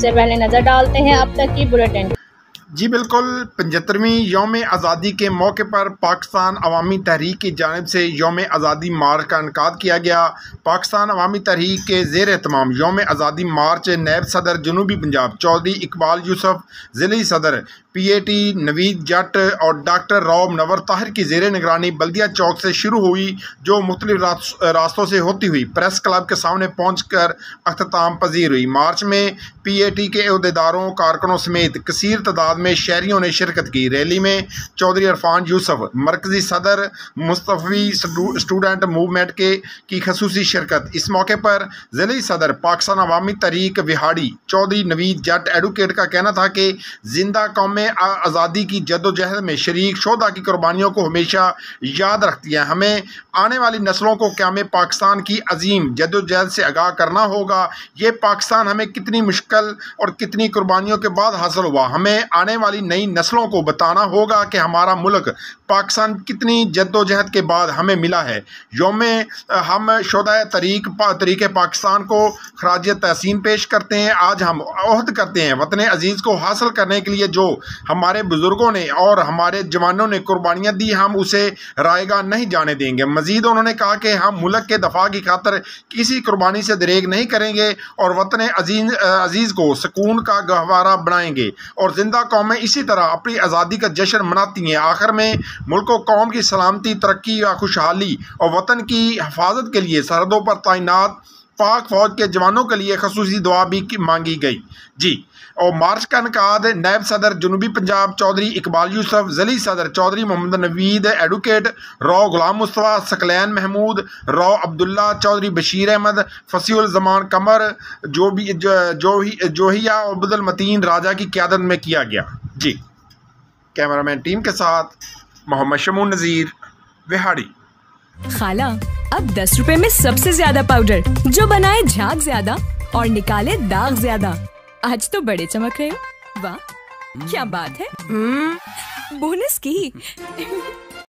सबसे पहले नजर डालते हैं अब तक की बुलेटिन। जी बिल्कुल, 75वीं यौम आज़ादी के मौके पर पाकिस्तान अवामी तहरीक की जानिब से यौम आज़ादी मार्च का इनकाद किया गया। पाकिस्तान अवामी तहरीक के ज़ेर एहतमाम यौम आज़ादी मार्च नायब सदर जनूबी पंजाब चौधरी इकबाल यूसुफ, ज़िली सदर PAT नवीद जट और डॉक्टर रौब नवर ताहिर की ज़ेर निगरानी बल्दिया चौक से शुरू हुई, जो मुख्तलिफ रास्तों से होती हुई प्रेस क्लब के सामने पहुँच कर अख्ताम पजीर हुई। मार्च में PAT के अहदेदारों, कारकुनों समेत कसीर तादाद में शहरियों ने शिरकत की। रैली में चौधरी इरफान यूसुफ, मरकजी सदर मुस्तफी स्टूडेंट मूवमेंट की खसूसी शिरकत। इस मौके पर ज़िली सदर पाकिस्तान अवामी तहरीक विहाड़ी चौधरी नवीद जट एडवोकेट का कहना था कि जिंदा कौम आज़ादी की जद्दोजहद में शरीक शोधा की कुर्बानियों को हमेशा याद रखती है। हमें आने वाली नस्लों को क़याम पाकिस्तान की अजीम जद्दोजहद से आगाह करना होगा। ये पाकिस्तान हमें कितनी मुश्किल और कितनी कुर्बानियों के बाद हासिल हुआ। हमें आने वाली नई नस्लों को बताना होगा कि हमारा मुल्क पाकिस्तान कितनी जद्दोजहद के बाद हमें मिला है। हम शोधा तरीक़े पाकिस्तान को खराज तहसीन पेश करते हैं। आज हम अहद करते हैं वतन अजीज़ को हासिल करने के लिए जो हमारे बुज़ुर्गों ने और हमारे जवानों ने कुर्बानियाँ दी, हम उसे रायगा नहीं जाने देंगे। मज़ीद उन्होंने कहा कि हम मुल्क के दफा की खातर किसी कुर्बानी से दरेग नहीं करेंगे और वतन अजीज़ को सुकून का गहवारा बनाएंगे और ज़िंदा कौमें इसी तरह अपनी आज़ादी का जश्न मनाती हैं। आखिर में मुल्क व कौम की सलामती, तरक्की व खुशहाली और वतन की हिफाजत के लिए सरहदों पर तैनात पाक फौज के जवानों के लिए खसूसी दुआ भी मांगी गई। जी, और मार्च का इनकाद नायब सदर जनूबी पंजाब चौधरी इकबाल यूसुफ, ज़ली सदर चौधरी मोहम्मद नवीद एडवोकेट, रौ गुलाम मुस्तफ़ा, सकलैन महमूद, रौ अब्दुल्ला चौधरी, बशीर अहमद, फसीउल जमान कमर, जोहिया अब्दुल मतीन राजा की क़यादत में किया गया। जी, कैमरामैन टीम के साथ मोहम्मद शमून नज़ीर, विहाड़ी। खाला, अब 10 रुपए में सबसे ज्यादा पाउडर, जो बनाए झाग ज्यादा और निकाले दाग ज्यादा। आज तो बड़े चमक रहे हो। वाह, क्या बात है। बोनस की